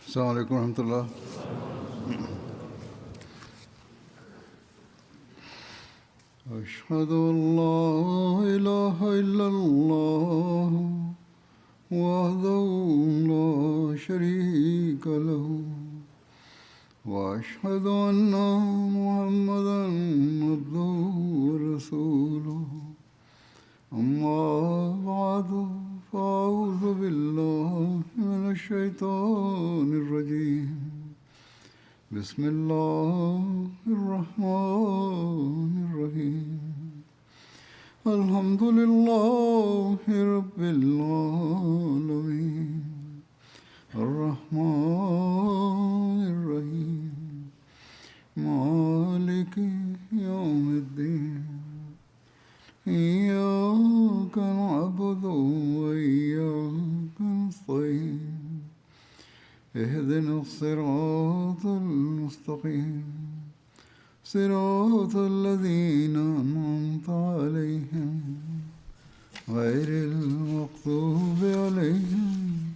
السلام عليكم ورحمة الله. أشهد أن لا إله إلا الله وحده لا شريك له وأشهد أن محمدا عبده ورسوله أما بعد فأعوذ بالله من الشيطان الرجيم بسم الله الرحمن الرحيم الحمد لله رب العالمين الرحمن الرحيم مالك يوم الدين إياك نعبد وإياك نستعين اهدنا الصراط المستقيم صراط الذين أنعمت عليهم غير المغضوب عليهم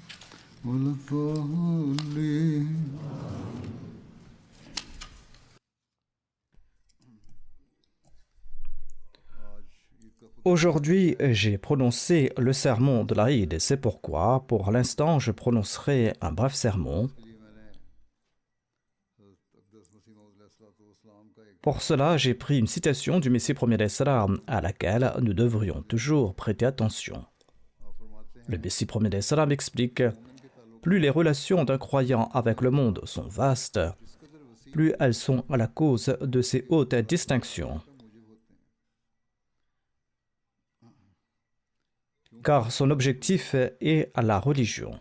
ولا الضالين. Aujourd'hui, j'ai prononcé le sermon de l'Aïd et c'est pourquoi, pour l'instant, je prononcerai un bref sermon. Pour cela, j'ai pris une citation du Messie premier salam à laquelle nous devrions toujours prêter attention. Le Messie premier salam explique « Plus les relations d'un croyant avec le monde sont vastes, plus elles sont à la cause de ces hautes distinctions. Car son objectif est à la religion. »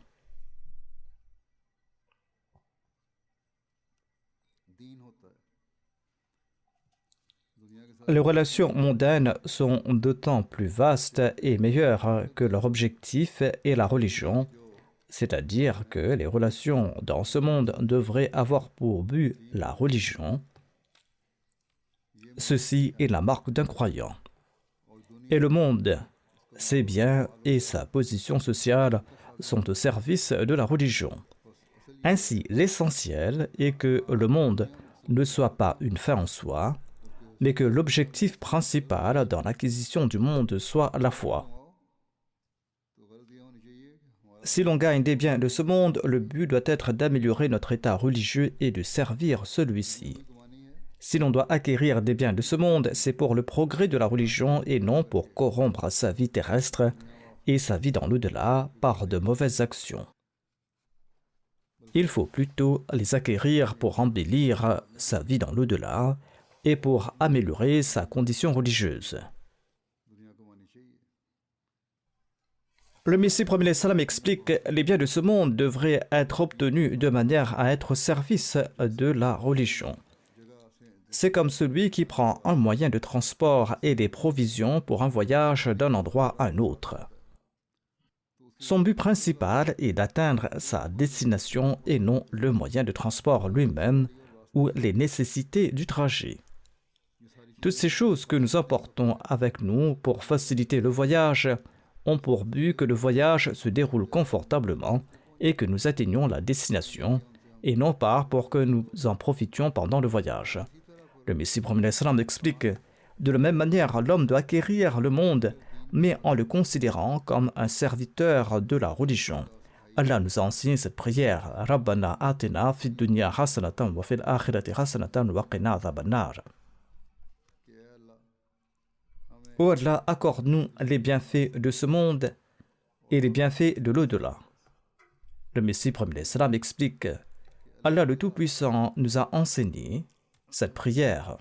Les relations mondaines sont d'autant plus vastes et meilleures que leur objectif est la religion, c'est-à-dire que les relations dans ce monde devraient avoir pour but la religion. Ceci est la marque d'un croyant. Et le monde, ses biens et sa position sociale sont au service de la religion. Ainsi, l'essentiel est que le monde ne soit pas une fin en soi, mais que l'objectif principal dans l'acquisition du monde soit la foi. Si l'on gagne des biens de ce monde, le but doit être d'améliorer notre état religieux et de servir celui-ci. Si l'on doit acquérir des biens de ce monde, c'est pour le progrès de la religion et non pour corrompre sa vie terrestre et sa vie dans l'au-delà par de mauvaises actions. Il faut plutôt les acquérir pour embellir sa vie dans l'au-delà et pour améliorer sa condition religieuse. Le Messie premier salam explique que les biens de ce monde devraient être obtenus de manière à être au service de la religion. C'est comme celui qui prend un moyen de transport et des provisions pour un voyage d'un endroit à un autre. Son but principal est d'atteindre sa destination et non le moyen de transport lui-même ou les nécessités du trajet. Toutes ces choses que nous emportons avec nous pour faciliter le voyage ont pour but que le voyage se déroule confortablement et que nous atteignions la destination, et non pas pour que nous en profitions pendant le voyage. Le Messie premier salam explique « De la même manière, l'homme doit acquérir le monde, mais en le considérant comme un serviteur de la religion. » Allah nous a enseigné cette prière « Rabbana atina fid dunya hasanatan wa fil akhirati hasanatan wa qina adhaban nar » Ô Allah, accorde-nous les bienfaits de ce monde et les bienfaits de l'au-delà. Le Messie premier salam explique « Allah le Tout-Puissant nous a enseigné cette prière.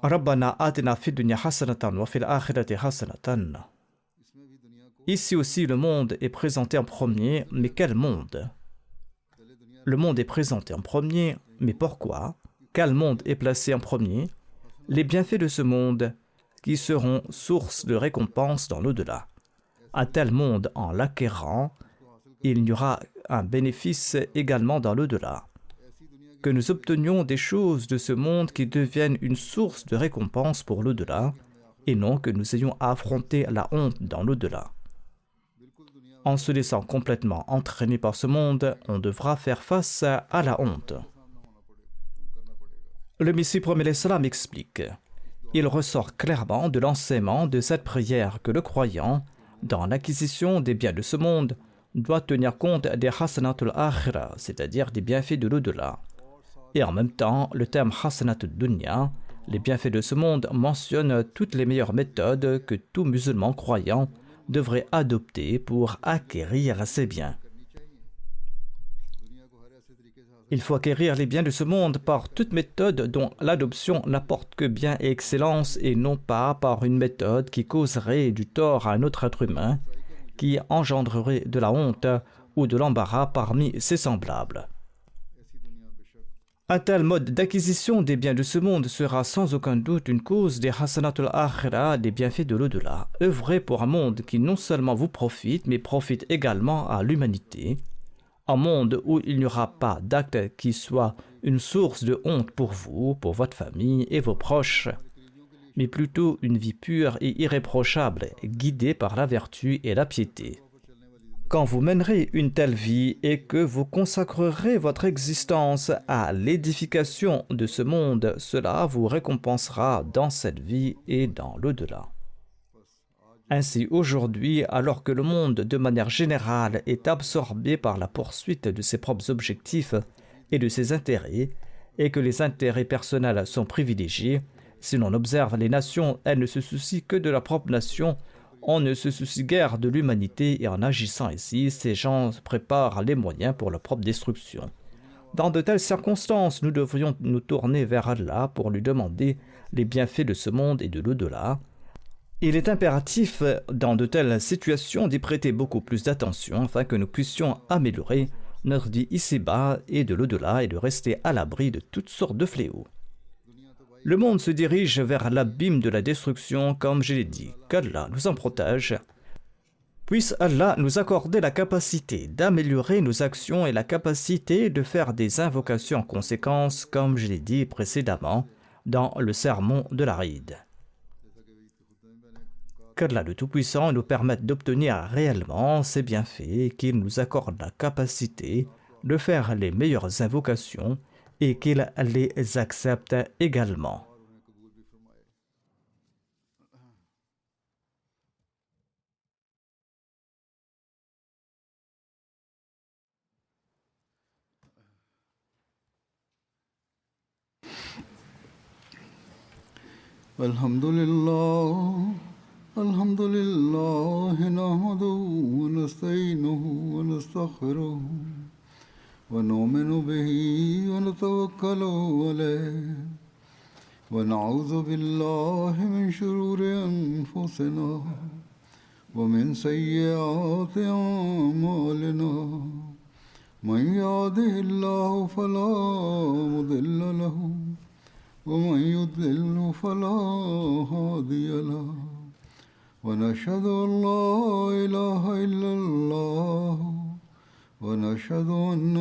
Rabbana atina fid dunya hasanatan wa fil akhirati hasanatan. Ici aussi le monde est présenté en premier, mais quel monde? Le monde est présenté en premier, mais pourquoi? Quel monde est placé en premier? Les bienfaits de ce monde qui seront source de récompense dans l'au-delà. Un tel monde, en l'acquérant, il y aura un bénéfice également dans l'au-delà. Que nous obtenions des choses de ce monde qui deviennent une source de récompense pour l'au-delà, et non que nous ayons à affronter la honte dans l'au-delà. En se laissant complètement entraîner par ce monde, on devra faire face à la honte. Le Messie premier salam explique. Il ressort clairement de l'enseignement de cette prière que le croyant, dans l'acquisition des biens de ce monde, doit tenir compte des hasanatul akhira, c'est-à-dire des bienfaits de l'au-delà. Et en même temps, le terme hasanatul dunya, les bienfaits de ce monde, mentionne toutes les meilleures méthodes que tout musulman croyant devrait adopter pour acquérir ces biens. Il faut acquérir les biens de ce monde par toute méthode dont l'adoption n'apporte que bien et excellence et non pas par une méthode qui causerait du tort à un autre être humain, qui engendrerait de la honte ou de l'embarras parmi ses semblables. Un tel mode d'acquisition des biens de ce monde sera sans aucun doute une cause des hasanatul akhira, des bienfaits de l'au-delà. Œuvrez pour un monde qui non seulement vous profite, mais profite également à l'humanité. Un monde où il n'y aura pas d'acte qui soit une source de honte pour vous, pour votre famille et vos proches, mais plutôt une vie pure et irréprochable, guidée par la vertu et la piété. Quand vous mènerez une telle vie et que vous consacrerez votre existence à l'édification de ce monde, cela vous récompensera dans cette vie et dans l'au-delà. Ainsi, aujourd'hui, alors que le monde, de manière générale, est absorbé par la poursuite de ses propres objectifs et de ses intérêts, et que les intérêts personnels sont privilégiés, si l'on observe les nations, elles ne se soucient que de leur propre nation, on ne se soucie guère de l'humanité, et en agissant ainsi, ces gens préparent les moyens pour leur propre destruction. Dans de telles circonstances, nous devrions nous tourner vers Allah pour lui demander les bienfaits de ce monde et de l'au-delà. Il est impératif, dans de telles situations, d'y prêter beaucoup plus d'attention afin que nous puissions améliorer notre vie ici-bas et de l'au-delà et de rester à l'abri de toutes sortes de fléaux. Le monde se dirige vers l'abîme de la destruction, comme je l'ai dit. Qu'Allah nous en protège. Puisse Allah nous accorder la capacité d'améliorer nos actions et la capacité de faire des invocations en conséquence, comme je l'ai dit précédemment, dans le sermon de l'Aïd. Qu'Allah le Tout-Puissant nous permette d'obtenir réellement ces bienfaits et qu'il nous accorde la capacité de faire les meilleures invocations et qu'il les accepte également. Alhamdulillah. الحمد لله نحمده ونستعينه ونستغفره ونؤمن به ونتوكل عليه ونعوذ بالله من شرور أنفسنا ومن سيئات أعمالنا من يهده الله فلا مضل له ومن يضلل فلا هادي له ونشهد أن لا إله إلا الله ونشهد أن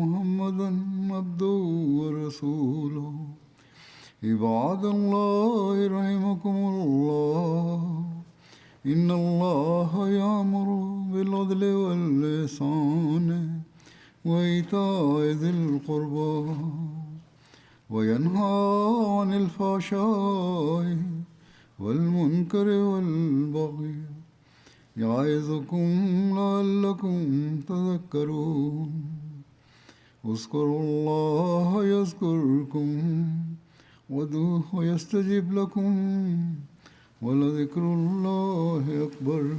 محمدا عبده ورسوله عباد الله رحمكم الله إن الله يأمر بالعدل والإحسان وإيتاء ذي القربى وينهى عن الفحشاء والمنكر والبغي يعظكم لعلكم تذكرون اذكروا الله يذكركم وادعوه يستجب لكم ولذكر الله أكبر